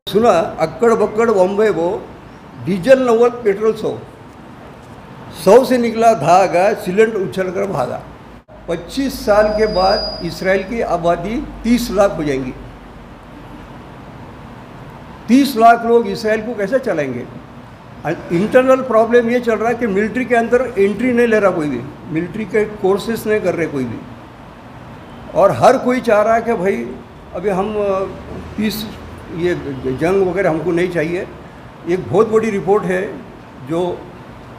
सुना अक्कड़ बक्कड़ बॉम्बे वो diesel 90 petrol 100 से निकला धागा सिलेंडर उछल कर भागा। 25 साल के बाद इसराइल की आबादी 30 लाख हो जाएंगी। 30 लाख लोग इसराइल को कैसे चलाएंगे? इंटरनल प्रॉब्लम ये चल रहा है कि मिलिट्री के अंदर एंट्री नहीं ले रहा कोई भी, मिलिट्री के कोर्सेस नहीं कर रहे कोई भी, और हर कोई चाह रहा है कि भाई अभी हम पीस, ये जंग वगैरह हमको नहीं चाहिए। एक बहुत बड़ी रिपोर्ट है जो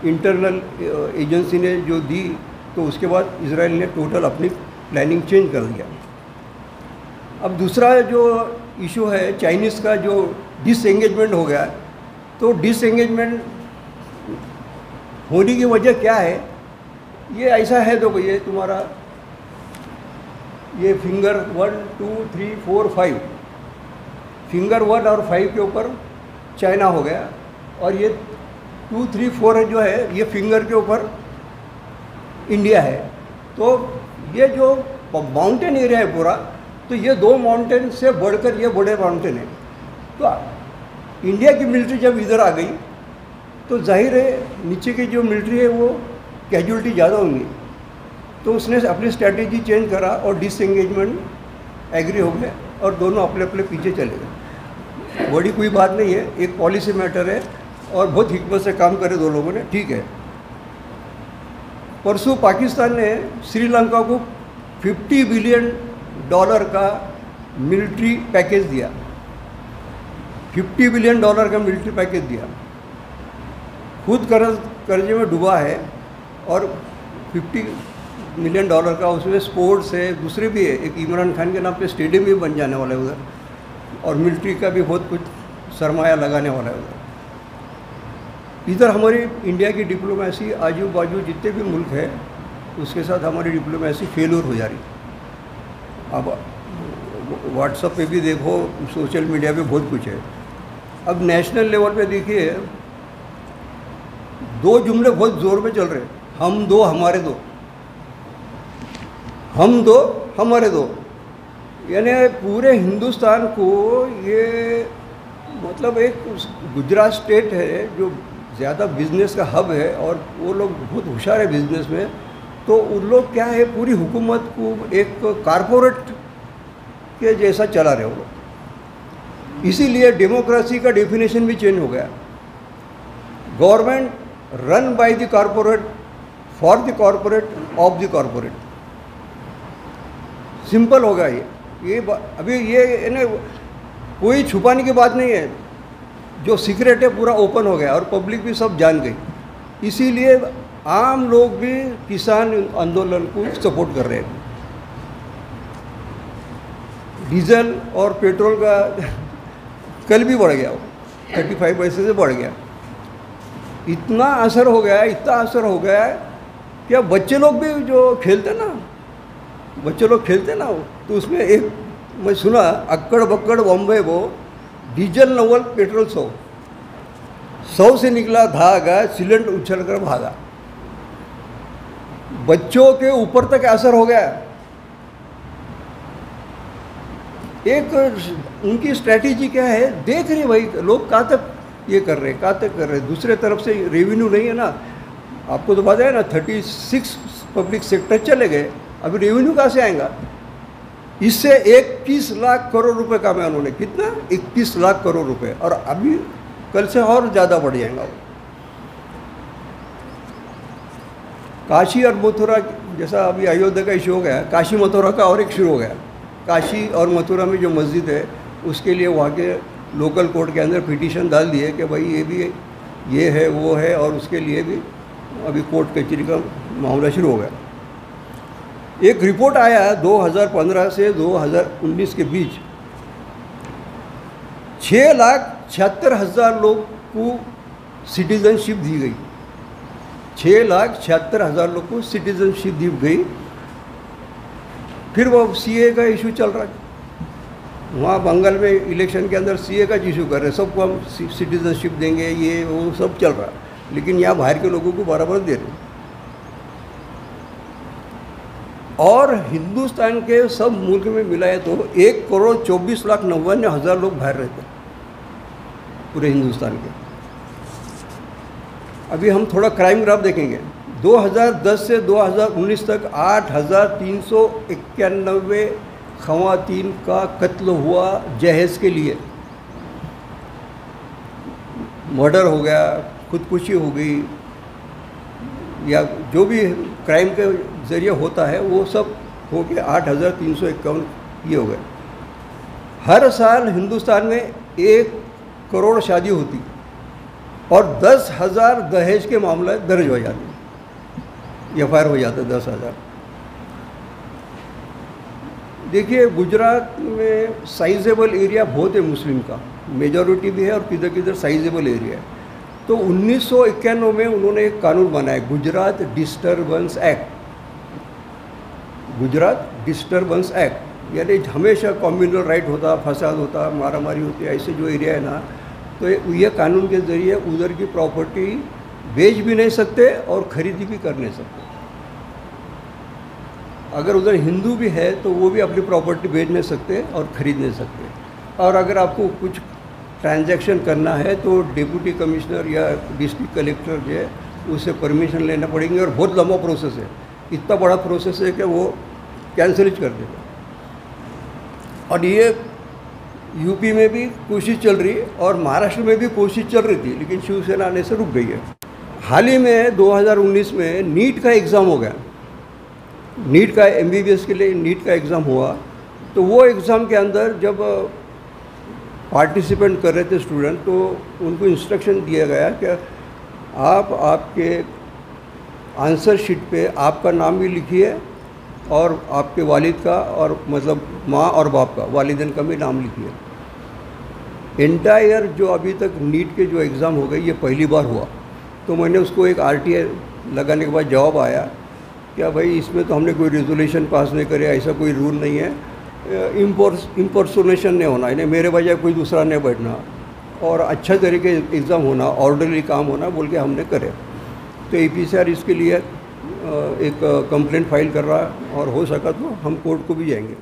इंटरनल एजेंसी ने जो दी, तो उसके बाद इजराइल ने टोटल अपनी प्लानिंग चेंज कर दिया। अब दूसरा जो इशू है चाइनीज़ का, जो डिसएंगेजमेंट हो गया, तो डिसएंगेजमेंट होने की वजह क्या है? ये ऐसा है, तो ये तुम्हारा ये फिंगर 1 2 3 4 5, फिंगर 1 और 5 के ऊपर चाइना हो गया, और ये 2 3 4 जो है ये फिंगर के ऊपर इंडिया है। तो ये जो माउंटेन एरिया है पूरा, तो ये दो माउंटेन से बढ़कर ये बड़े माउंटेन है। तो इंडिया की मिलिट्री जब इधर आ गई तो जाहिर है नीचे की जो मिलिट्री है वो कैजुअलिटी ज़्यादा होंगी, तो उसने अपनी स्ट्रैटेजी चेंज करा और डिसएंगेजमेंट एग्री हो गए और दोनों अपने अपने पीछे चले गए। बड़ी कोई बात नहीं है, एक पॉलिसी मैटर है और बहुत हिकमत से काम करे दो लोगों ने, ठीक है। परसों पाकिस्तान ने श्रीलंका को $50 बिलियन का मिलिट्री पैकेज दिया, $50 बिलियन का मिलिट्री पैकेज दिया। खुद कर्जे में डूबा है और $50 मिलियन का उसमें स्पोर्ट्स है, दूसरे भी है, एक इमरान खान के नाम पे स्टेडियम भी बन जाने वाला है उधर, और मिलिट्री का भी बहुत कुछ सरमाया लगाने वाला है उधर। इधर हमारी इंडिया की डिप्लोमेसी आजू बाजू जितने भी मुल्क है उसके साथ हमारी डिप्लोमेसी फेल्योर हो जा रही। अब व्हाट्सएप पे भी देखो, सोशल मीडिया पे बहुत कुछ है। अब नेशनल लेवल पे देखिए, दो जुमले बहुत ज़ोर में चल रहे हैं, हम दो हमारे दो, हम दो हमारे दो, यानी पूरे हिंदुस्तान को ये मतलब एक गुजरात स्टेट है जो ज़्यादा बिजनेस का हब है और वो लोग बहुत होशियार है बिजनेस में, तो उन लोग क्या है पूरी हुकूमत को एक कारपोरेट के जैसा चला रहे वो लोग। इसीलिए डेमोक्रेसी का डेफिनेशन भी चेंज हो गया। Government run by the corporate, for the corporate, of the corporate, simple होगा ये अभी ये ना कोई छुपाने की बात नहीं है, जो सीक्रेट है पूरा ओपन हो गया और पब्लिक भी सब जान गई। इसीलिए आम लोग भी किसान आंदोलन को सपोर्ट कर रहे हैं। डीजल और पेट्रोल का कल भी बढ़ गया, वो 35 पैसे से बढ़ गया। इतना असर हो गया, इतना असर हो गया कि अब बच्चे लोग भी जो खेलते ना, बच्चे लोग खेलते ना, तो उसमें एक मैं सुना अक्कड़ बक्कड़ बॉम्बे वो डीजल 90 पेट्रोल 100 से निकला धागा सिलेंडर उछल कर भागा। बच्चों के ऊपर तक असर हो गया। एक उनकी स्ट्रैटेजी क्या है, देख रहे भाई लोग कहाँ तक ये कर रहे हैं, कहाँ तक कर रहे हैं। दूसरे तरफ से रेवेन्यू नहीं है ना, आपको तो पता है ना, 36 पब्लिक सेक्टर चले गए, अभी रेवेन्यू कहाँ से आएगा? इससे 21 लाख करोड़ रुपए कमाए उन्होंने। कितना? 21 लाख करोड़ रुपए, और अभी कल से और ज़्यादा बढ़ जाएगा वो। काशी और मथुरा जैसा अभी अयोध्या का इशू हो गया, काशी मथुरा का और एक शुरू हो गया। काशी और मथुरा में जो मस्जिद है उसके लिए वहाँ के लोकल कोर्ट के अंदर पिटीशन डाल दिए कि भाई ये भी ये है वो है, और उसके लिए भी अभी कोर्ट कचहरी का मामला शुरू हो गया। एक रिपोर्ट आया 2015 से 2019 के बीच 6,76,000 लोग को सिटीजनशिप दी गई। 6,76,000 लोग को सिटीजनशिप दी गई। फिर वो सीए का इशू चल रहा है वहाँ बंगाल में, इलेक्शन के अंदर सीए का इशू कर रहे हैं, सबको हम सिटीजनशिप देंगे, ये वो सब चल रहा है, लेकिन यहाँ बाहर के लोगों को बराबर दे रहे हैं। और हिंदुस्तान के सब मुल्क में मिलाए तो 1,24,99,000 लोग बाहर रहते हैं। पूरे हिंदुस्तान के। अभी हम थोड़ा क्राइम ग्राफ देखेंगे। 2010 से 2019 तक 8,391 ख़वातीन का कत्ल हुआ जहेज़ के लिए। मर्डर हो गया, खुदकुशी हो गई, या जो भी क्राइम के ज़रिए होता है वो सब हो गया 8,351 ये हो गए। हर साल हिंदुस्तान में 1 करोड़ शादी होती और 10,000 दहेज के मामले दर्ज हो जाते, FIR हो जाते 10,000। देखिए गुजरात में साइजेबल एरिया बहुत है मुस्लिम का, मेजॉरिटी भी है और किधर किधर साइजेबल एरिया है। तो 1991 में उन्होंने एक कानून बनाया, Gujarat disturbance act. Gujarat disturbance act यानी हमेशा कम्युनल राइट होता, फसाद होता, मारामारी होती, ऐसे जो एरिया है ना, तो ये कानून के ज़रिए उधर की प्रॉपर्टी बेच भी नहीं सकते और ख़रीदी भी कर नहीं सकते। अगर उधर हिंदू भी है तो वो भी अपनी प्रॉपर्टी बेच नहीं सकते और ख़रीद नहीं सकते। और अगर आपको कुछ ट्रांजैक्शन करना है तो डिप्टी कमिश्नर या डिस्ट्रिक्ट कलेक्टर जो है उससे परमिशन लेना पड़ेंगे और बहुत लंबा प्रोसेस है। इतना बड़ा प्रोसेस है कि वो कैंसिल कर देगा। और ये यूपी में भी कोशिश चल रही है और महाराष्ट्र में भी कोशिश चल रही थी, लेकिन शिवसेना आने से रुक गई है। हाल ही में 2019 में नीट का एग्ज़ाम हो गया। नीट का MBBS के लिए नीट का एग्ज़ाम हुआ, तो वो एग्ज़ाम के अंदर जब पार्टिसिपेंट कर रहे थे स्टूडेंट, तो उनको इंस्ट्रक्शन दिया गया कि आप आपके आंसर शीट पे आपका नाम भी लिखिए और आपके वालिद का, और मतलब माँ और बाप का, वालिदैन का भी नाम लिखिए। एंटायर जो अभी तक नीट के जो एग्ज़ाम हो गए ये पहली बार हुआ। तो मैंने उसको एक RTI लगाने के बाद जवाब आया क्या भाई इसमें तो हमने कोई रेजोल्यूशन पास नहीं करे, ऐसा कोई रूल नहीं है, इम्पर्सोनेशन नहीं होना, यानी मेरे बजाय कोई दूसरा नहीं बैठना और अच्छा तरीके एग्ज़ाम होना, ऑर्डरली काम होना बोल के हमने करे। तो APCR इसके लिए एक कंप्लेंट फाइल कर रहा है और हो सका तो हम कोर्ट को भी जाएंगे।